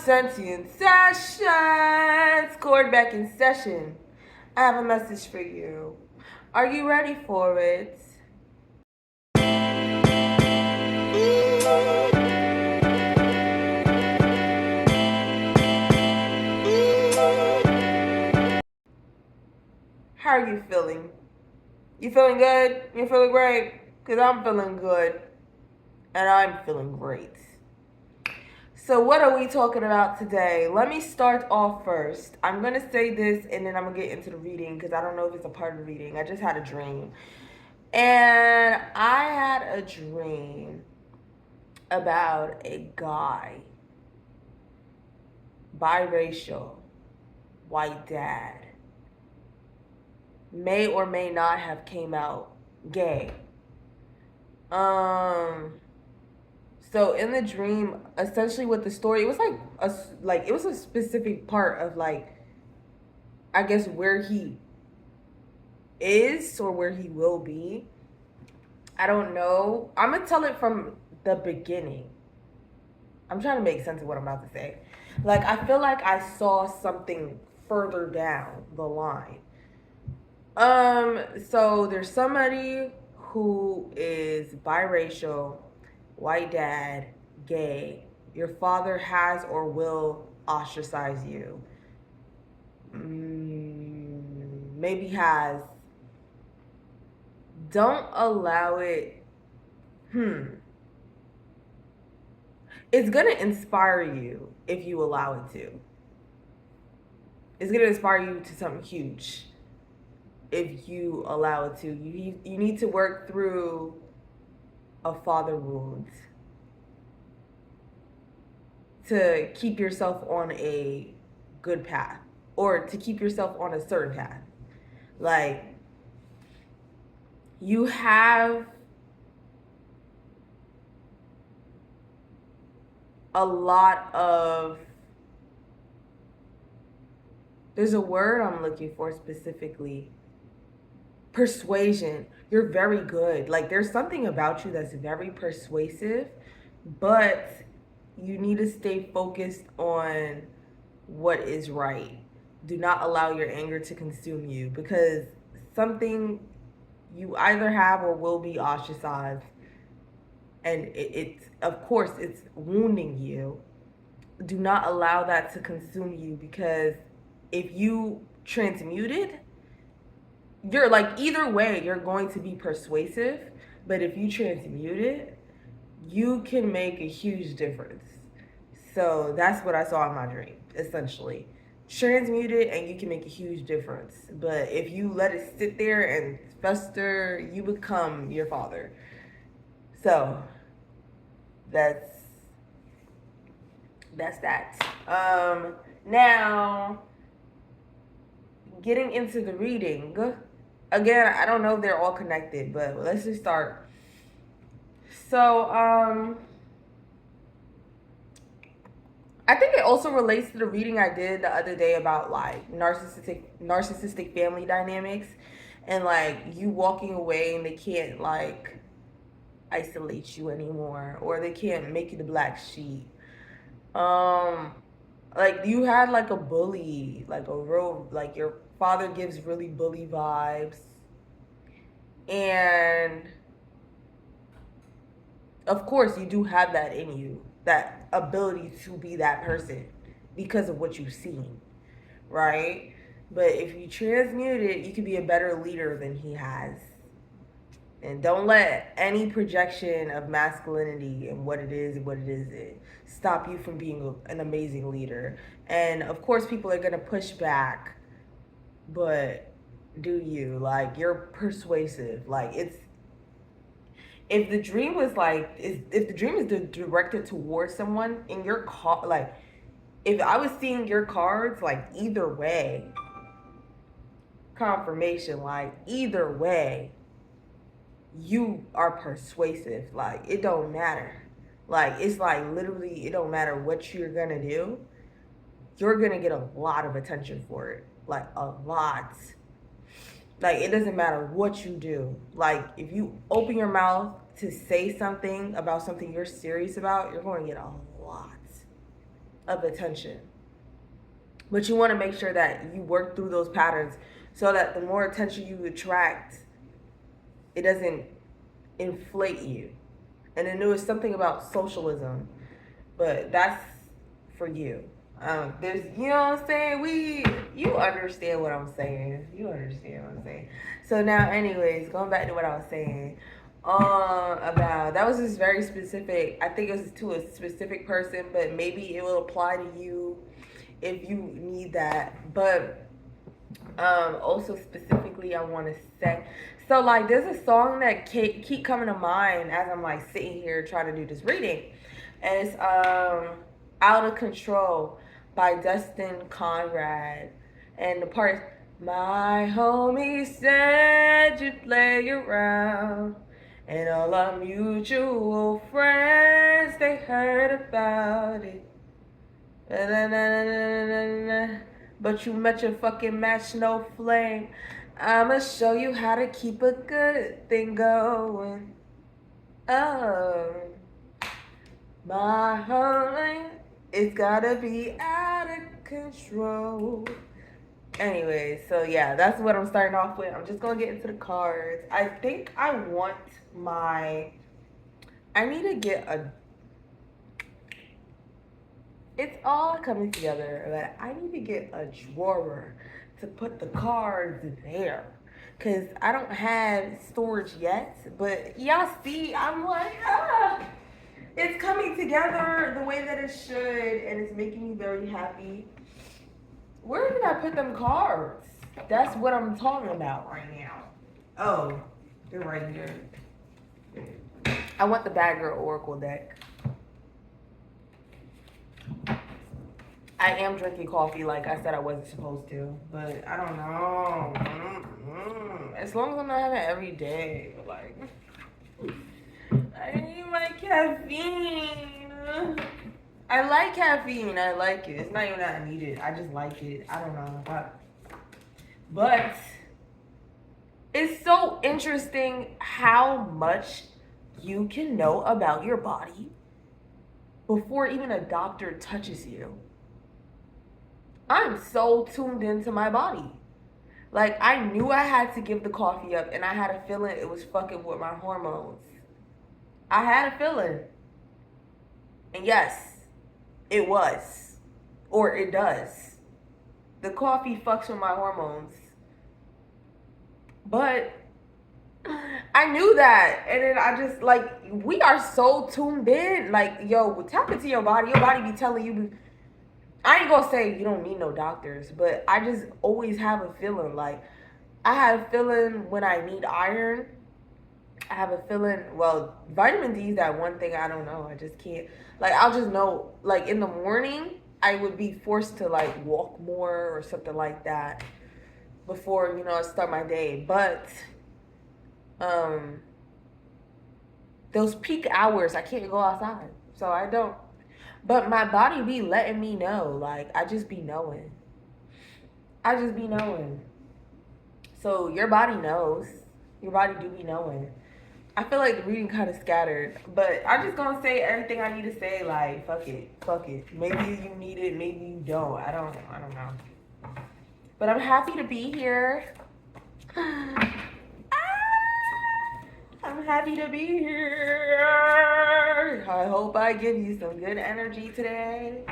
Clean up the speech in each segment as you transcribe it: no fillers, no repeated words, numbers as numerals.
Sentient Sessions! Cord back in session. I have a message for you. Are you ready for it? How are you feeling? You feeling good? You feeling great? Because I'm feeling good. And I'm feeling great. So what are we talking about today? Let me start off first. I'm going to say this and then I'm going to get into the reading because I don't know if it's a part of the reading. I just had a dream. And I had a dream about a guy, biracial, white dad, may or may not have came out gay. So in the dream, essentially what the story, it was it was a specific part of I guess where he is or where he will be. I don't know. I'm gonna tell it from the beginning. I'm trying to make sense of what I'm about to say. I feel like I saw something further down the line. So there's somebody who is biracial, white dad, gay. Your father has or will ostracize you. Maybe has. Don't allow it. It's gonna inspire you if you allow it to. It's gonna inspire you to something huge if you allow it to. You need to work through a father wound to keep yourself on a good path or to keep yourself on a certain path. You have a lot of, there's a word I'm looking for specifically, persuasion. You're very good. There's something about you that's very persuasive, but you need to stay focused on what is right. Do not allow your anger to consume you because something you either have or will be ostracized, and it's of course it's wounding you. Do not allow that to consume you because if you transmute it, you're either way you're going to be persuasive, but if you transmute it, you can make a huge difference. So that's what I saw in my dream, essentially. Transmute it and you can make a huge difference. But if you let it sit there and fester, you become your father. So that's that. Now getting into the reading. Again, I don't know if they're all connected, but let's just start. So, I think it also relates to the reading I did the other day about narcissistic family dynamics and you walking away and they can't isolate you anymore or they can't make you the black sheep. You had a bully, your father gives really bully vibes, and of course you do have that in you, that ability to be that person because of what you've seen, right? But if you transmute it, you can be a better leader than he has. And don't let any projection of masculinity and what it is stop you from being an amazing leader. And of course, people are going to push back, but do you? You're persuasive. If the dream was if the dream is directed towards someone in your car, if I was seeing your cards, either way, confirmation, either way, you are persuasive. It don't matter. It's literally, it don't matter what you're gonna do. You're gonna get a lot of attention for it. A lot. It doesn't matter what you do. If you open your mouth to say something about something you're serious about, you're going to get a lot. of attention. But you want to make sure that you work through those patterns so that the more attention you attract, it doesn't inflate you. And then there was something about socialism, but that's for you. There's, you know what I'm saying? You understand what I'm saying. You understand what I'm saying. So now, anyways, going back to what I was saying, about that was just very specific. I think it was to a specific person, but maybe it will apply to you if you need that. But also specifically, I want to say, so like, there's a song that keep coming to mind as I'm like sitting here trying to do this reading, and it's "Out of Control" by Dustin Conrad, and the part is, my homie said you'd play around, and all our mutual friends, they heard about it. But you met your fucking match, no flame. I'ma show you how to keep a good thing going. Oh, my heart, it's gotta be out of control. Anyway, so yeah, that's what I'm starting off with. I'm just gonna get into the cards. I think I need to get a. It's all coming together, but I need to get a drawer to put the cards there. Cause I don't have storage yet, but y'all see, I'm like, it's coming together the way that it should, and it's making me very happy. Where did I put them cards? That's what I'm talking about right now. Oh, they're right here. I want the Bad Girl Oracle deck. I am drinking coffee like I said I wasn't supposed to, but I don't know. As long as I'm not having it every day, like, I need my caffeine. I like caffeine. I like it. It's not even that I need it. I just like it. I don't know. But it's so interesting how much you can know about your body before even a doctor touches you. I'm so tuned into my body. Like, I knew I had to give the coffee up, and I had a feeling it was fucking with my hormones. I had a feeling. And yes, it was. Or it does. The coffee fucks with my hormones. But I knew that. And then I just, like, we are so tuned in. Like, yo, tap into your body. Your body be telling you. I ain't gonna say you don't need no doctors, but I just always have a feeling. Like, I have a feeling when I need iron. I have a feeling, well, vitamin D is that one thing I don't know. I just can't. Like, I'll just know, like, in the morning, I would be forced to, like, walk more or something like that before, you know, I start my day. But, those peak hours, I can't go outside. So I don't. But my body be letting me know. Like, I just be knowing. I just be knowing. So your body knows. Your body do be knowing. I feel like the reading kind of scattered. But I'm just going to say everything I need to say. Like, fuck it. Fuck it. Maybe you need it. Maybe you don't. I don't know. But I'm happy to be here. I'm happy to be here. I hope I give you some good energy today.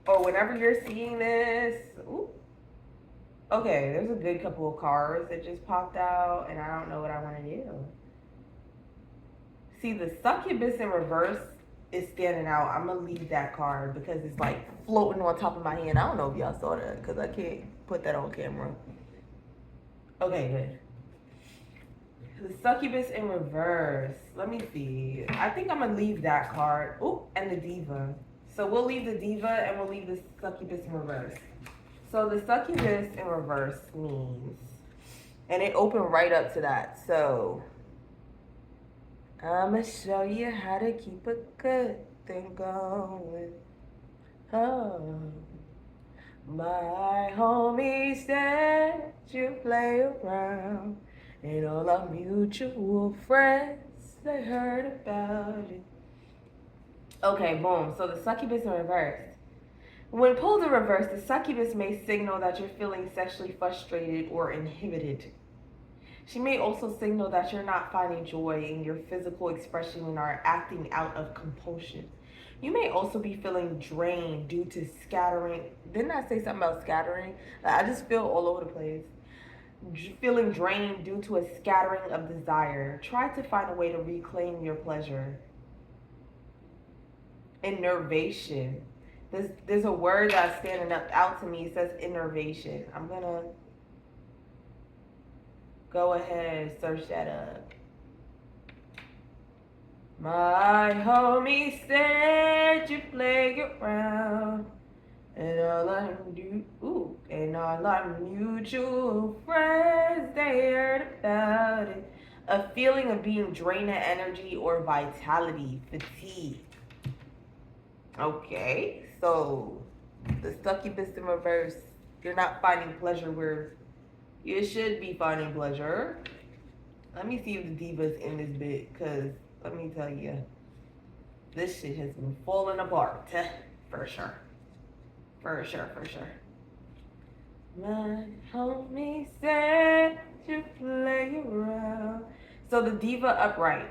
Or whenever you're seeing this. Ooh. Okay, there's a good couple of cards that just popped out, and I don't know what I want to do. See, the succubus in reverse is standing out. I'm going to leave that card because it's like floating on top of my hand. I don't know if y'all saw that because I can't put that on camera. Okay, good. The succubus in reverse. Let me see. I think I'm going to leave that card. Oh, and the diva. So we'll leave the diva and we'll leave the succubus in reverse. So the succubus in reverse means, and it opened right up to that. So I'm going to show you how to keep a good thing going. Oh, my homie said you play around. And all our mutual friends, they heard about it. Okay, boom. So the succubus in reverse. When pulled in reverse, the succubus may signal that you're feeling sexually frustrated or inhibited. She may also signal that you're not finding joy in your physical expression and are acting out of compulsion. You may also be feeling drained due to scattering. Didn't I say something about scattering? I just feel all over the place. Feeling drained due to a scattering of desire. Try to find a way to reclaim your pleasure. Innervation. There's a word that's standing up out to me. It says innervation. I'm gonna go ahead and search that up. My homie said you play around, and all our mutual friends they heard about it. A feeling of being drained of energy or vitality, fatigue. Okay, so the succubus in reverse, you're not finding pleasure where you should be finding pleasure. Let me see if the diva's in this bit, because let me tell you, this shit has been falling apart. For sure. For sure, for sure. My homie said you play around. So the diva upright.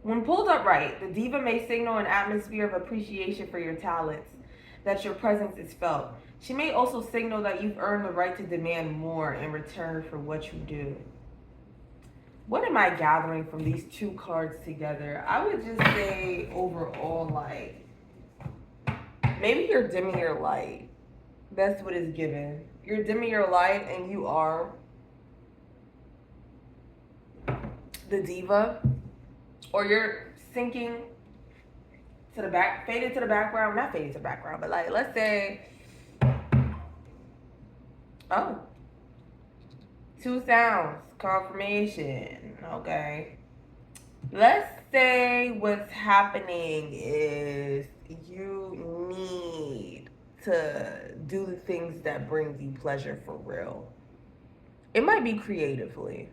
When pulled upright, the diva may signal an atmosphere of appreciation for your talents, that your presence is felt. She may also signal that you've earned the right to demand more in return for what you do. What am I gathering from these two cards together? I would just say overall, like, maybe you're dimming your light. That's what it's given. You're dimming your light and you are the diva, or you're sinking to the back, faded to the background, not faded to the background, but like, let's say, oh, two sounds, confirmation, okay. Let's say what's happening is you need to do the things that bring you pleasure for real. It might be creatively.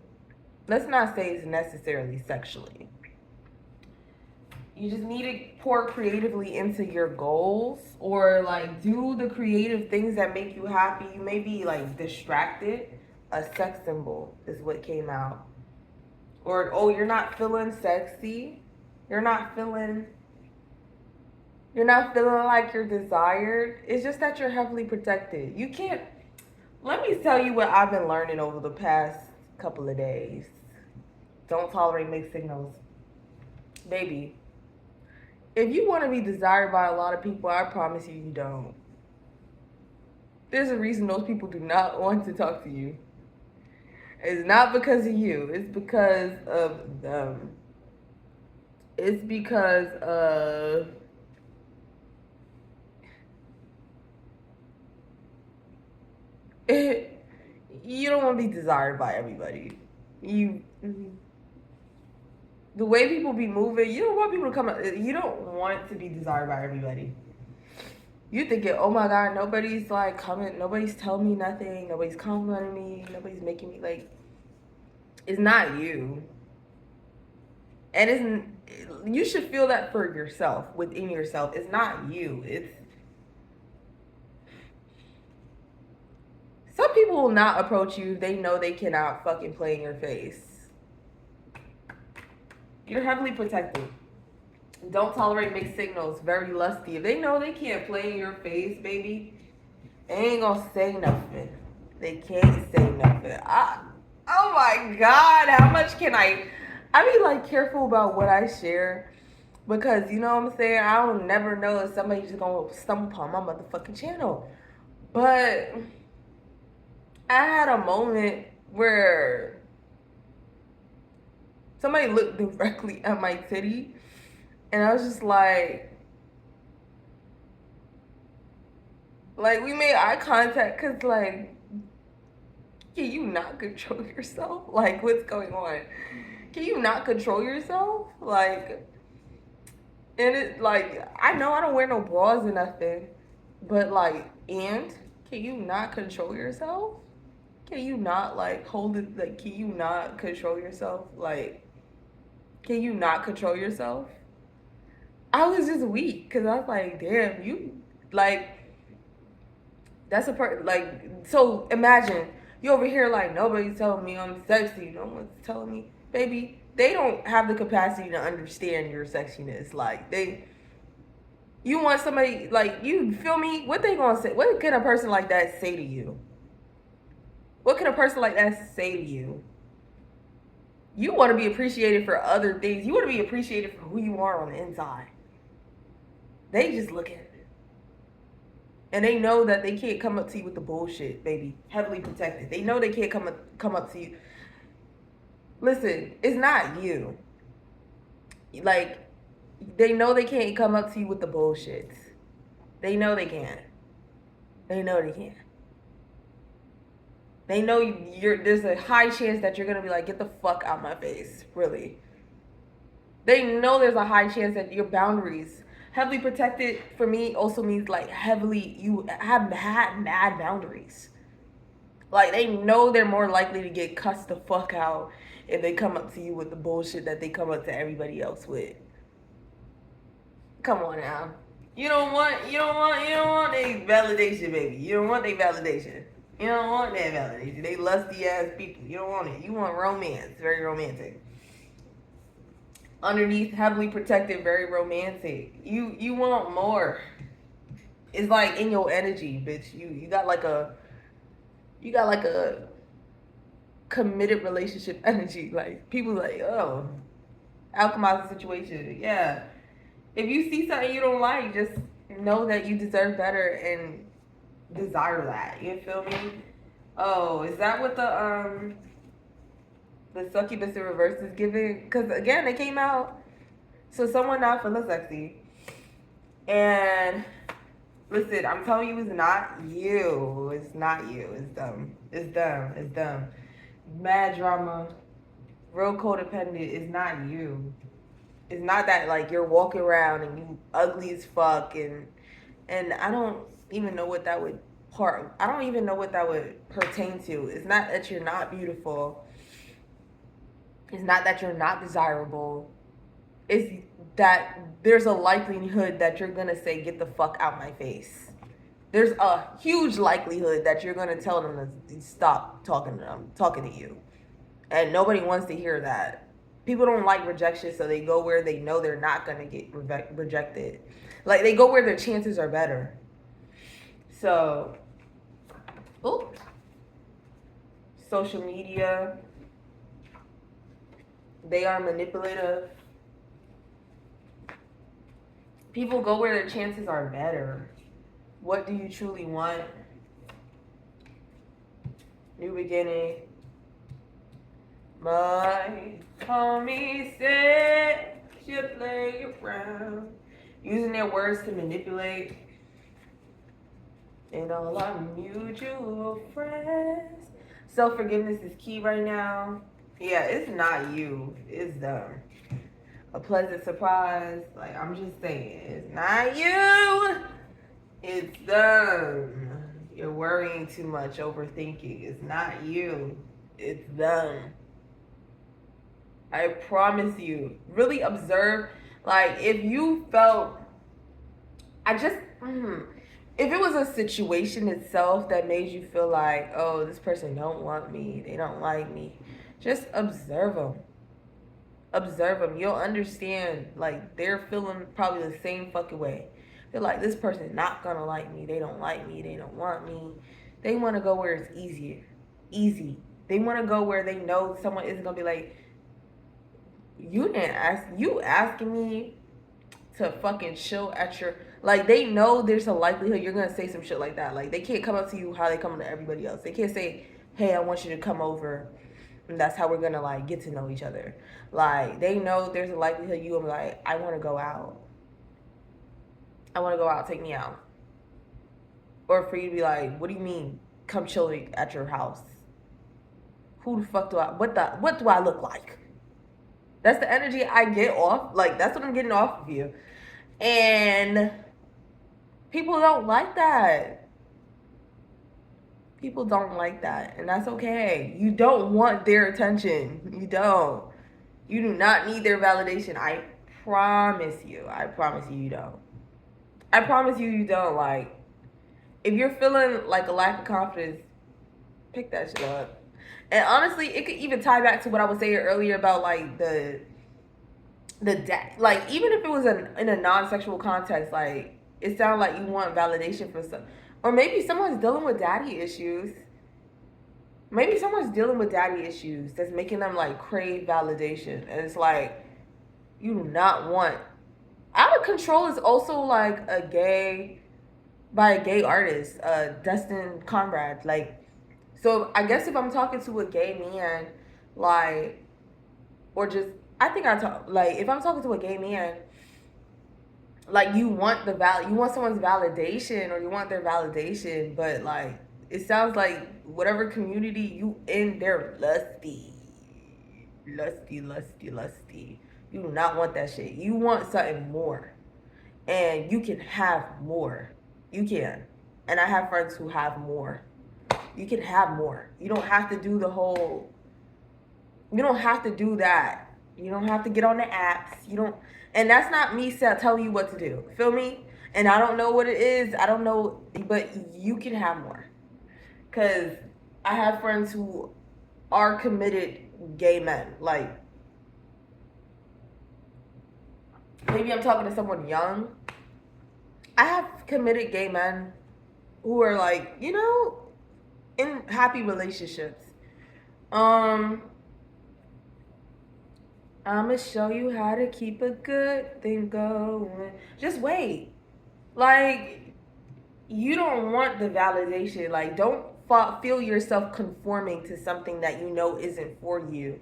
Let's not say it's necessarily sexually. You just need to pour creatively into your goals, or like do the creative things that make you happy. You may be like distracted. A sex symbol is what came out. Or, oh, you're not feeling sexy. You're not feeling like you're desired. It's just that you're heavily protected. You can't. Let me tell you what I've been learning over the past couple of days. Don't tolerate mixed signals. Baby, if you want to be desired by a lot of people, I promise you, you don't. There's a reason those people do not want to talk to you. It's not because of you. It's because of them. It's because of it. You don't want to be desired by everybody. The way people be moving, you don't want people to come. You don't want to be desired by everybody. You thinking, oh my God, nobody's like coming, nobody's telling me nothing, nobody's complimenting me, nobody's making me like. It's not you, and it's you should feel that for yourself, within yourself. It's not you. It's some people will not approach you if they know they cannot fucking play in your face. You're heavily protected. Don't tolerate mixed signals. Very lusty. If they know they can't play in your face, baby, they ain't gonna say nothing. They can't say nothing. Oh my God, how much can I be like careful about what I share, because you know what I'm saying? I don't never know if somebody's just gonna stumble upon my motherfucking channel. But I had a moment where somebody looked directly at my titty, and I was just like we made eye contact, because like, can you not control yourself? Like, what's going on? Can you not control yourself? Like, and it like, I know I don't wear no bras or nothing, but like, and can you not control yourself? Can you not like hold it? Like, can you not control yourself? Like, Can you not control yourself? I was just weak because I was like, damn, you like that's a part like so imagine you over here like nobody's telling me I'm sexy, no one's telling me, baby, they don't have the capacity to understand your sexiness. Like they you want somebody like you feel me? What they gonna say? What can a person like that say to you? What can a person like that say to you? You want to be appreciated for other things. You want to be appreciated for who you are on the inside. They just look at it. And they know that they can't come up to you with the bullshit, baby. Heavily protected. They know they can't come up to you. Listen, it's not you. Like, they know they can't come up to you with the bullshit. They know they can't. They know they can't. They know there's a high chance that you're gonna be like, get the fuck out my face. Really. They know there's a high chance that your boundaries heavily protected for me also means like heavily you have had mad boundaries. Like they know they're more likely to get cussed the fuck out if they come up to you with the bullshit that they come up to everybody else with. Come on now. You don't want their validation, baby. You don't want their validation. You don't want that validation. They lusty ass people. You don't want it. You want romance. Very romantic. Underneath, heavily protected, very romantic. You want more. It's like in your energy, bitch. You got like a committed relationship energy. Like people like, oh, alchemize the situation. Yeah. If you see something you don't like, just know that you deserve better and desire that. You feel me? Oh, is that what the succubus in reverse is giving? Because again, it came out. So someone not feeling sexy, and listen, I'm telling you, it's not you. It's not you. It's them. It's them. It's them. Mad drama, real codependent. It's not you. It's not that like you're walking around and you ugly as fuck and I don't even know what that would I don't even know what that would pertain to. It's not that you're not beautiful. It's not that you're not desirable. It's that there's a likelihood that you're gonna say, get the fuck out my face. There's a huge likelihood that you're gonna tell them to stop talking to you. And nobody wants to hear that. People don't like rejection, so they go where they know they're not gonna get rejected. Like they go where their chances are better. So, social media, they are manipulative. People go where their chances are better. What do you truly want? New beginning. My homie said she'll play around. Using their words to manipulate. And all our mutual friends. Self-forgiveness is key right now. Yeah, it's not you. It's them. A pleasant surprise. Like, I'm just saying, it's not you. It's them. You're worrying too much, overthinking. It's not you. It's them. I promise you. Really observe. Like, if you felt, if it was a situation itself that made you feel like, oh, this person don't want me, they don't like me, just observe them. Observe them. You'll understand, like, they're feeling probably the same fucking way. They're like, this person not gonna like me, they don't like me, they don't want me. They want to go where it's easy. They want to go where they know someone isn't gonna be like, you asking me to fucking chill at your, like, they know there's a likelihood you're gonna say some shit like that. Like, they can't come up to you how they come to everybody else. They can't say, hey, I want you to come over and that's how we're gonna like get to know each other. Like, they know there's a likelihood you will be like, I want to go out, take me out. Or for you to be like, what do you mean come chill at your house? Who the fuck do I, what do I look like? That's the energy I get off. Like, that's what I'm getting off of you. And people don't like that. People don't like that. And that's okay. You don't want their attention. You don't. You do not need their validation. I promise you. I promise you, you don't. I promise you, you don't. Like, if you're feeling like a lack of confidence, pick that shit up. And honestly, it could even tie back to what I was saying earlier about like like even if it was in a non-sexual context, like it sounds like you want validation for some, or maybe someone's dealing with daddy issues. Maybe someone's dealing with daddy issues that's making them like crave validation, and it's like you do not want. Out of Control is also like a gay by a gay artist, Dustin Conrad. Like, so I guess if I'm talking to a gay man, like, or just I think I talk like if I'm talking to a gay man, like you want you want someone's validation or you want their validation, but like it sounds like whatever community you in, they're lusty, lusty, lusty, lusty. You do not want that shit. You want something more, and you can have more. You can, and I have friends who have more. You can have more. You don't have to do the whole. You don't have to do that. You don't have to get on the apps. You don't, and that's not me telling you what to do. Feel me? And I don't know what it is. I don't know, but you can have more. Cause I have friends who are committed gay men. Like maybe I'm talking to someone young. I have committed gay men who are like, in happy relationships. I'ma show you how to keep a good thing going. Just wait. Like, you don't want the validation. Like, don't feel yourself conforming to something that you know isn't for you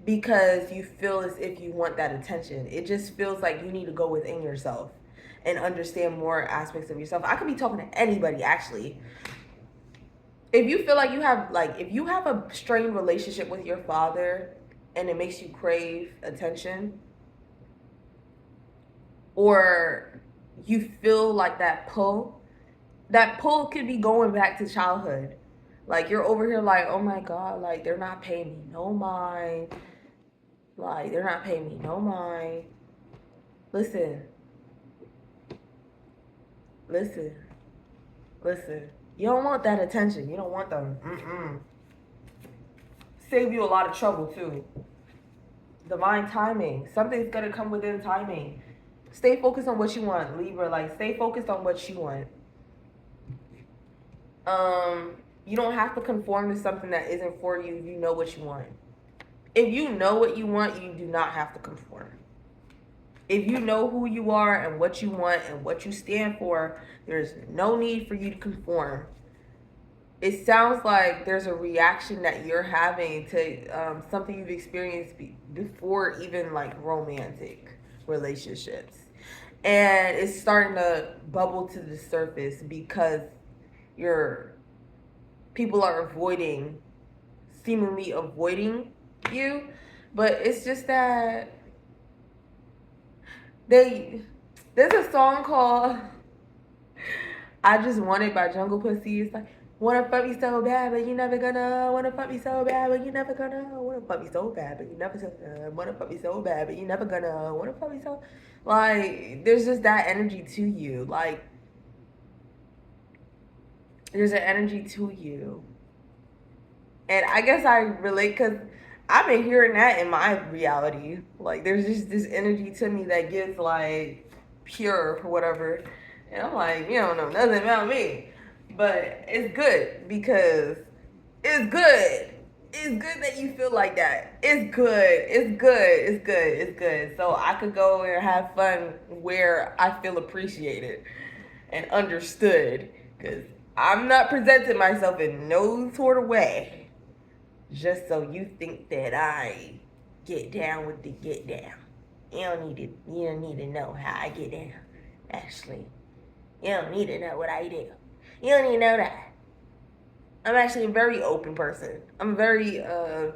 because you feel as if you want that attention. It just feels like you need to go within yourself and understand more aspects of yourself. I could be talking to anybody, actually. If you feel like if you have a strained relationship with your father and it makes you crave attention, or you feel like that pull could be going back to childhood. Like you're over here like, oh my God, like they're not paying me no mind. Like they're not paying me no mind. Listen. Listen. Listen. You don't want that attention. You don't want them. Save you a lot of trouble too. Divine timing. Something's gonna come within timing. Stay focused on what you want, Libra. Like stay focused on what you want. You don't have to conform to something that isn't for you if you know what you want. If you know what you want, you do not have to conform. If you know who you are and what you want and what you stand for, there's no need for you to conform. It sounds like there's a reaction that you're having to something you've experienced before even like romantic relationships. And it's starting to bubble to the surface because people are seemingly avoiding you. But it's just that there's a song called I Just Want It by Jungle Pussy. It's like, wanna fuck me so bad, but you never gonna. Wanna fuck me so bad, but you never gonna. Wanna fuck me so bad, but you never gonna. Wanna fuck me so bad, but you never gonna. Wanna fuck me so. Like, there's just that energy to you. Like, there's an energy to you. And I guess I relate because I've been hearing that in my reality. Like, there's just this energy to me that gets, like, pure or whatever. And I'm like, you don't know nothing about me. But it's good because it's good. It's good that you feel like that. It's good. It's good. It's good. It's good. So I could go and have fun where I feel appreciated and understood. Because I'm not presenting myself in no sort of way just so you think that I get down with the get down. You don't need to know how I get down, Ashley. You don't need to know what I do. You don't need to know that. I'm actually a very open person. I'm a very, I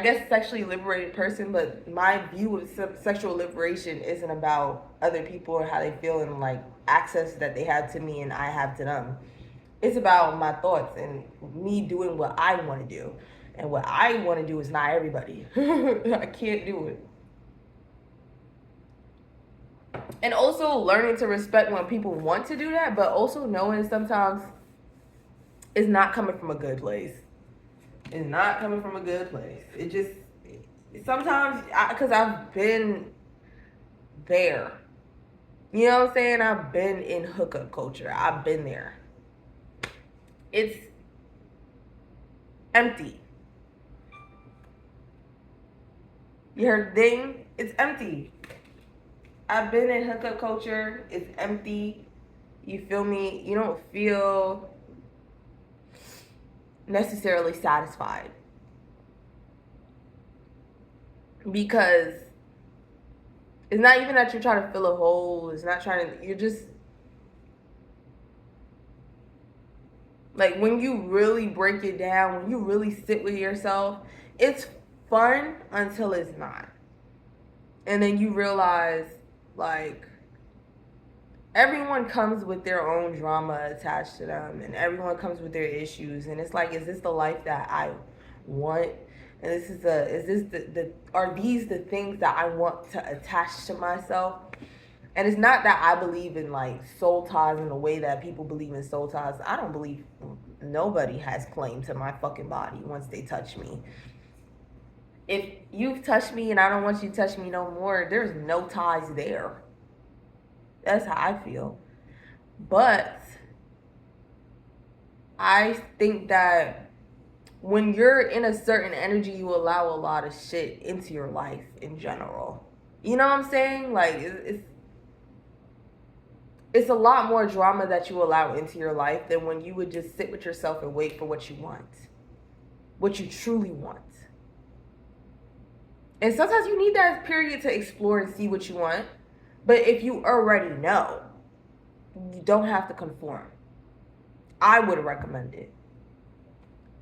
guess, sexually liberated person, but my view of sexual liberation isn't about other people or how they feel and like access that they have to me and I have to them. It's about my thoughts and me doing what I want to do. And what I want to do is not everybody. I can't do it. And also learning to respect when people want to do that, but also knowing sometimes it's not coming from a good place. It's not coming from a good place. It just, sometimes, because I've been there. You know what I'm saying? I've been in hookup culture. I've been there. It's empty. You heard the thing? It's empty. I've been in hookup culture. It's empty. You feel me? You don't feel necessarily satisfied. Because it's not even that you're trying to fill a hole. It's not trying to, you're just, like, when you really break it down, when you really sit with yourself, it's fun until it's not. And then you realize, like, everyone comes with their own drama attached to them, and everyone comes with their issues. And it's like, is this the life that I want? And are these the things that I want to attach to myself? And it's not that I believe in like soul ties in the way that people believe in soul ties. I don't believe nobody has claim to my fucking body once they touch me. If you've touched me and I don't want you to touch me no more, there's no ties there. That's how I feel. But I think that when you're in a certain energy, you allow a lot of shit into your life in general. You know what I'm saying? Like, it's a lot more drama that you allow into your life than when you would just sit with yourself and wait for what you want, what you truly want. And sometimes you need that period to explore and see what you want. But if you already know, you don't have to conform. I would recommend it.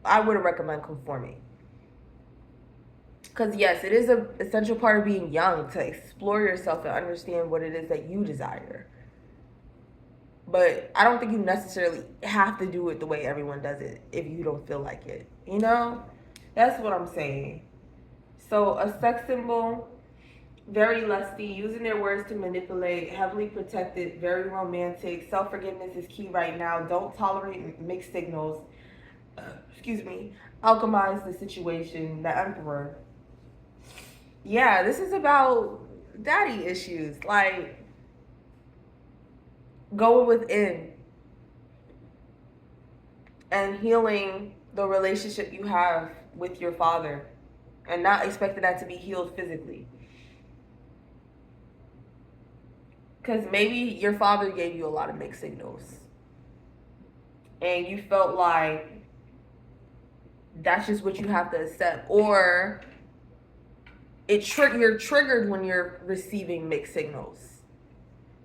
I would recommend conforming. Because yes, it is an essential part of being young to explore yourself and understand what it is that you desire. But I don't think you necessarily have to do it the way everyone does it if you don't feel like it. You know? That's what I'm saying. So a sex symbol, very lusty, using their words to manipulate, heavily protected, very romantic. Self-forgiveness is key right now. Don't tolerate mixed signals. Excuse me. Alchemize the situation. The Emperor. Yeah, this is about daddy issues. Like, going within and healing the relationship you have with your father and not expecting that to be healed physically. Because maybe your father gave you a lot of mixed signals and you felt like that's just what you have to accept, or you're triggered when you're receiving mixed signals.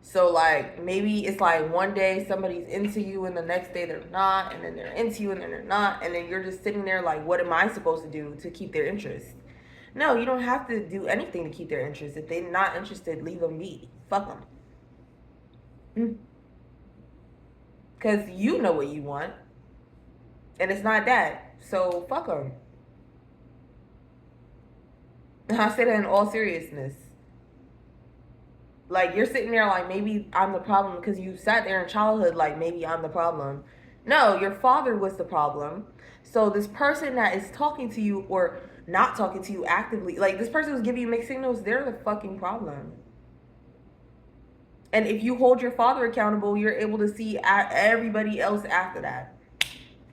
So like, maybe it's like one day somebody's into you and the next day they're not, and then they're into you and then they're not, and then you're just sitting there like, what am I supposed to do to keep their interest? No, you don't have to do anything to keep their interest. If they're not interested, leave them be. Fuck them. Because you know what you want, and it's not that. So fuck them. I say that in all seriousness. Like, you're sitting there like, maybe I'm the problem because you sat there in childhood like, maybe I'm the problem. No, your father was the problem. So this person that is talking to you or not talking to you actively, like this person who's giving you mixed signals, they're the fucking problem. And if you hold your father accountable, you're able to see everybody else after that.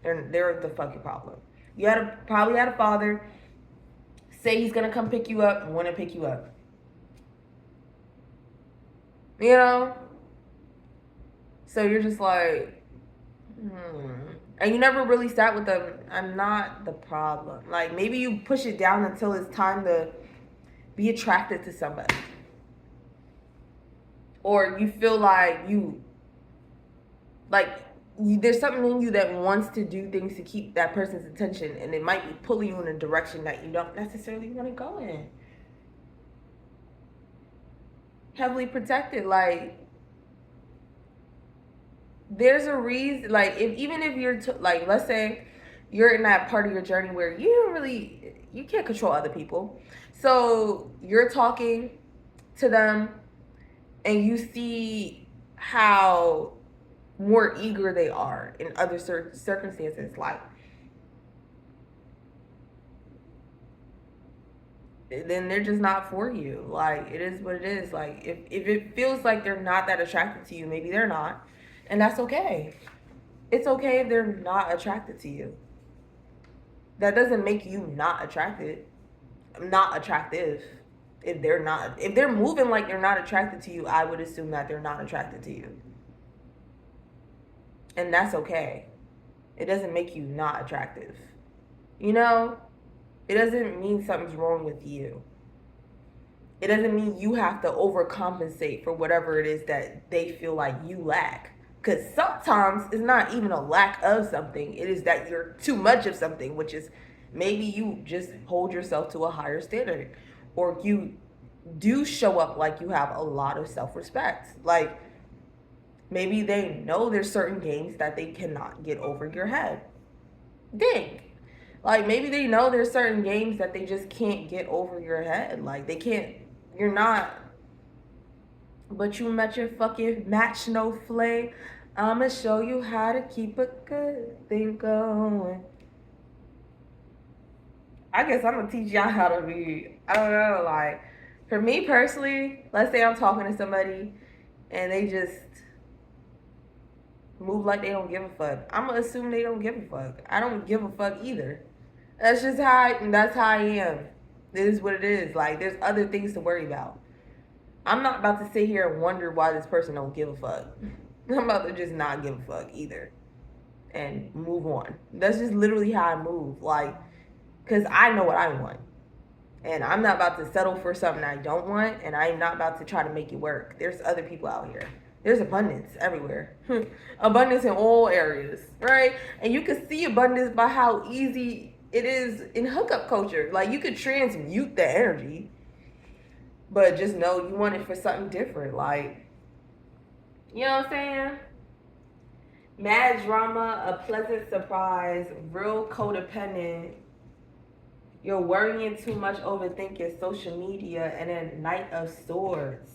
They're the fucking problem. You probably had a father say he's gonna come pick you up and want to pick you up. You know? So you're just like, And you never really sat with them. I'm not the problem. Like, maybe you push it down until it's time to be attracted to somebody. Or you feel like there's something in you that wants to do things to keep that person's attention, and it might be pulling you in a direction that you don't necessarily want to go in. Heavily protected, like, there's a reason, like, even if you're like, let's say you're in that part of your journey where you can't control other people. So you're talking to them and you see how more eager they are in other circumstances. Like, then they're just not for you. Like, it is what it is. Like, if it feels like they're not that attracted to you, maybe they're not. And that's okay. It's okay if they're not attracted to you. That doesn't make you not attractive. If they're moving like they're not attracted to you, I would assume that they're not attracted to you. And that's okay. It doesn't make you not attractive. You know? It doesn't mean something's wrong with you. It doesn't mean you have to overcompensate for whatever it is that they feel like you lack. Because sometimes it's not even a lack of something. It is that you're too much of something, which is maybe you just hold yourself to a higher standard. Or you do show up like you have a lot of self-respect. Like, maybe they know there's certain games that they cannot get over your head. Dang. Like, maybe they know there's certain games that they just can't get over your head. Like, they can't, you're not, but you met your fucking match no flame. I'ma show you how to keep a good thing going. I guess I'm gonna teach y'all how to be, I don't know, like, for me personally, let's say I'm talking to somebody and they just move like they don't give a fuck. I'm gonna assume they don't give a fuck. I don't give a fuck either. That's how I am. It is what it is. Like, there's other things to worry about. I'm not about to sit here and wonder why this person don't give a fuck. I'm about to just not give a fuck either. And move on. That's just literally how I move. Like, because I know what I want. And I'm not about to settle for something I don't want. And I'm not about to try to make it work. There's other people out here. There's abundance everywhere. Abundance in all areas, right? And you can see abundance by how easy it is in hookup culture. Like, you could transmute the energy, but just know you want it for something different. Like, you know what I'm saying? Mad drama, a pleasant surprise, real codependent. You're worrying too much, overthinking social media, and then Knight of Swords.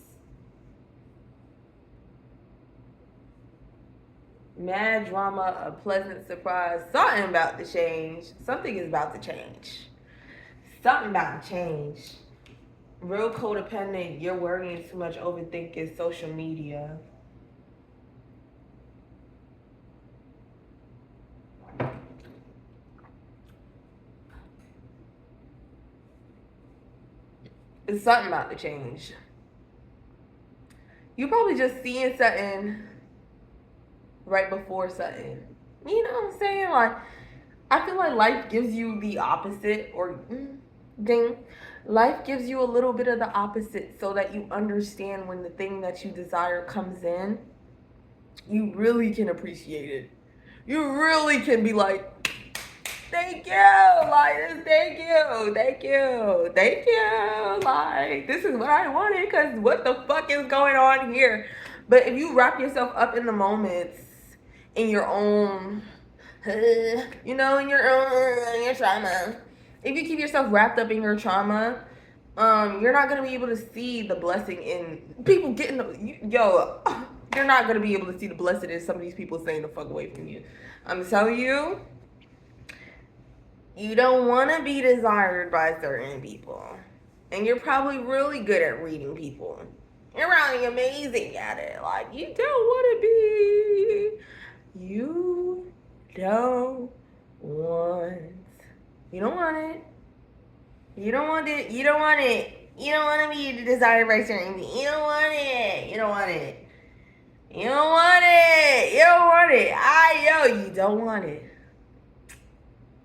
Mad drama, a pleasant surprise. Something about to change. Something is about to change. Something about to change. Real codependent. You're worrying too much, overthinking social media. It's something about to change. You probably just seeing something right before something. You know what I'm saying? Like, I feel like life gives you the opposite, or ding. Life gives you a little bit of the opposite so that you understand when the thing that you desire comes in, you really can appreciate it. You really can be like, thank you, like, thank you, thank you, thank you. Like, this is what I wanted, because what the fuck is going on here? But if you wrap yourself up in the moments, in your own, you know, in your trauma. If you keep yourself wrapped up in your trauma, you're not gonna be able to see the blessing in people getting you're not gonna be able to see the blessing in some of these people saying the fuck away from you. I'm telling you, you don't want to be desired by certain people, and you're probably really good at reading people. You're really amazing at it. Like, you don't want to be. You don't want. You don't want it. You don't want it. You don't want it. You don't want to be desired by certain people. You don't want it. You don't want it. You don't want it. You don't want it. You don't want it.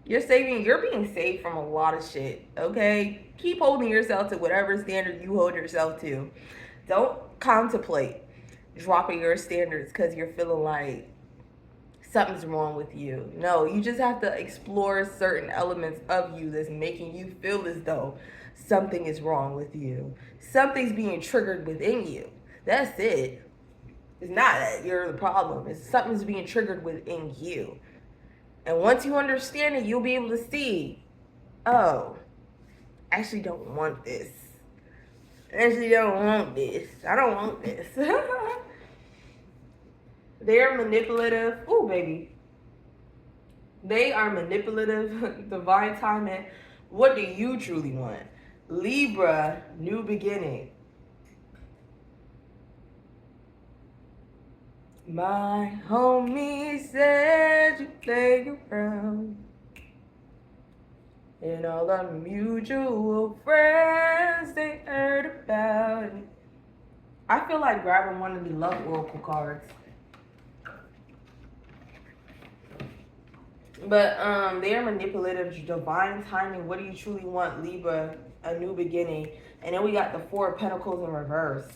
You're being saved from a lot of shit, okay? Keep holding yourself to whatever standard you hold yourself to. Don't contemplate dropping your standards because you're feeling like something's wrong with you. No, you just have to explore certain elements of you that's making you feel as though something is wrong with you. Something's being triggered within you. That's it. It's not that you're the problem. It's something's being triggered within you. And once you understand it, you'll be able to see, oh, I actually don't want this. I actually don't want this. I don't want this. They're manipulative. Ooh, baby. They are manipulative. Divine timing. What do you truly want? Libra, new beginning. My homie said you play around, and all our mutual friends they heard about it. I feel like grabbing one of the love oracle cards. But they are manipulative, divine timing. What do you truly want, Libra? A new beginning. And then we got the Four of Pentacles in reverse.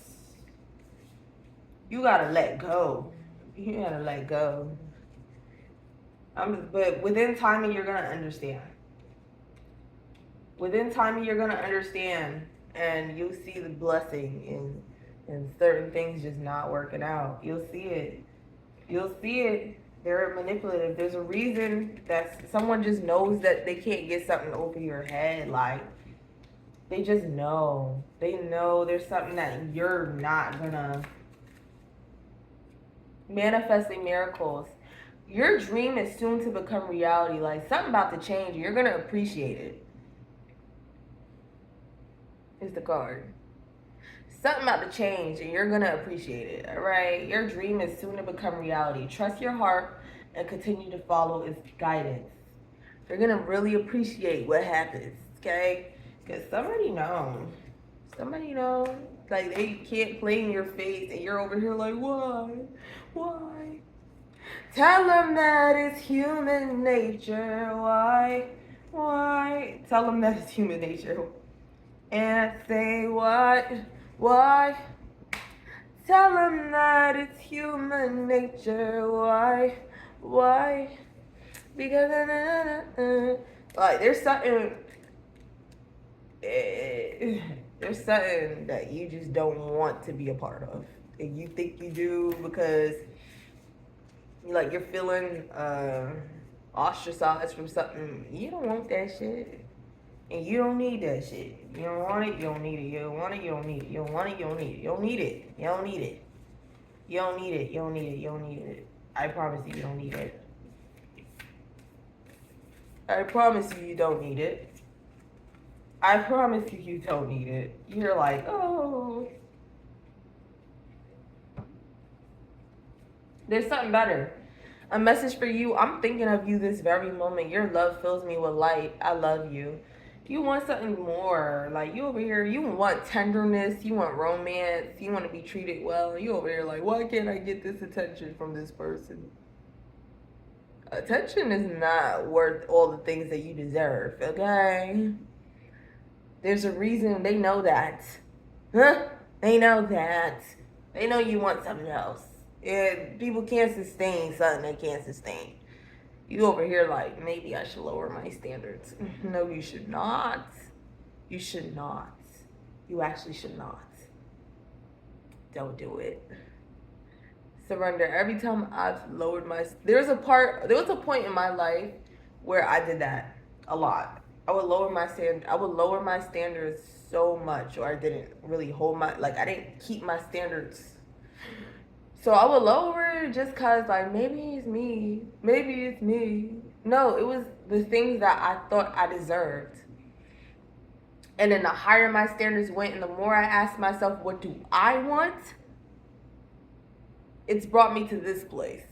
You gotta let go. You gotta let go. But within timing, you're gonna understand. Within timing, you're gonna understand, and you'll see the blessing in certain things just not working out. You'll see it. You'll see it. They're manipulative. There's a reason that someone just knows that they can't get something over your head. Like, they just know. They know there's something that you're not gonna. Manifesting miracles. Your dream is soon to become reality. Like, something about to change. You're gonna appreciate it. Is the card. Something about to change and you're gonna appreciate it. All right, your dream is soon to become reality. Trust your heart and continue to follow its guidance. You're gonna really appreciate what happens. Okay, because somebody knows. Like, they can't play in your face and you're over here like, why tell them that it's human nature. Why tell them that it's human nature and say what. Why? Tell them that it's human nature. Why? Because like, there's something that you just don't want to be a part of, and you think you do because you're feeling ostracized from something. You don't want that shit. And you don't need that shit. You don't want it, you don't need it. You don't want it, you don't need it. You don't want it, you don't need it. You don't need it. You don't need it. You don't need it. You don't need it. You don't need it. I promise you don't need it. I promise you don't need it. I promise you don't need it. You're like, oh. There's something better. A message for you. I'm thinking of you this very moment. Your love fills me with light. I love you. You want something more. Like, you over here, you want tenderness, you want romance, you want to be treated well. You over here like, why can't I get this attention from this person? Attention is not worth all the things that you deserve, okay? There's a reason. They know that. Huh? They know that. They know you want something else. And people can't sustain something they can't sustain. You over here like, maybe I should lower my standards. No, you should not. You should not. You actually should not. Don't do it. Surrender. Every time I've lowered my... There was a point in my life where I did that a lot. I would lower my standards so much, or I didn't really I didn't keep my standards. So I would lower it just because, like, maybe it's me. Maybe it's me. No, it was the things that I thought I deserved. And then the higher my standards went and the more I asked myself, what do I want? It's brought me to this place.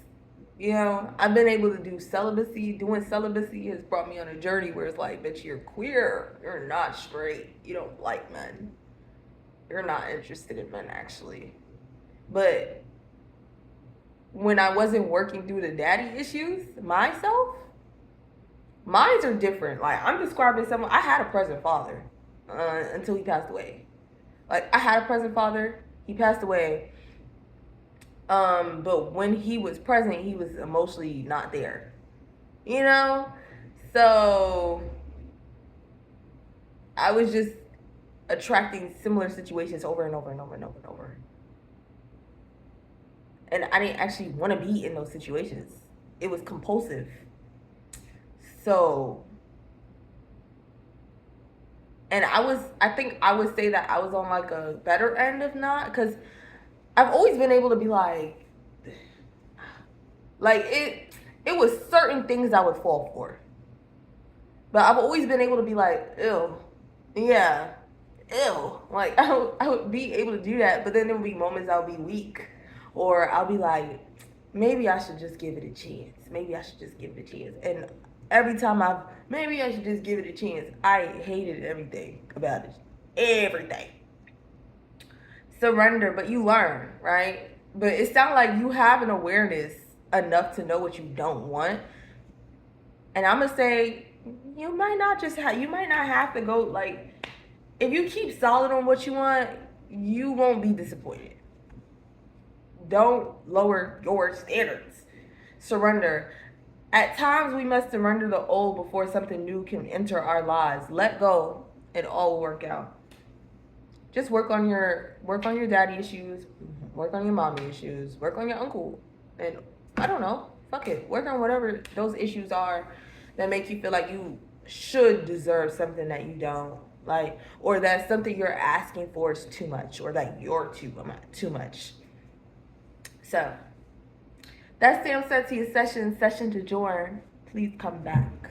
You know, I've been able to do celibacy. Doing celibacy has brought me on a journey where it's like, bitch, you're queer. You're not straight. You don't like men. You're not interested in men, actually. But when I wasn't working through the daddy issues myself, mine are different. Like, I'm describing someone. I had a present father until he passed away. Like, I had a present father. He passed away. But when he was present, he was emotionally not there. You know? So I was just attracting similar situations over and over and over and over and over. And I didn't actually want to be in those situations. It was compulsive. So, and I think I would say that I was on like a better end of not, because I've always been able to be like it was certain things I would fall for. But I've always been able to be like, ew, yeah, ew. Like I would be able to do that, but then there would be moments I'll be weak, or I'll be like, maybe I should just give it a chance. Maybe I should just give it a chance. And every time maybe I should just give it a chance, I hated everything about it, everything. Surrender, but you learn, right? But it sounds like you have an awareness enough to know what you don't want. And I'm gonna say you might not you might not have to go, like, if you keep solid on what you want, you won't be disappointed. Don't lower your standards. Surrender. At times we must surrender the old before something new can enter our lives. Let go and all will work out. Just work on your daddy issues, work on your mommy issues, work on your uncle, and I don't know, fuck it. Work on whatever those issues are that make you feel like you should deserve something that you don't, like, or that something you're asking for is too much, or that you're too much. So that's Sam Setia's session to join. Please come back.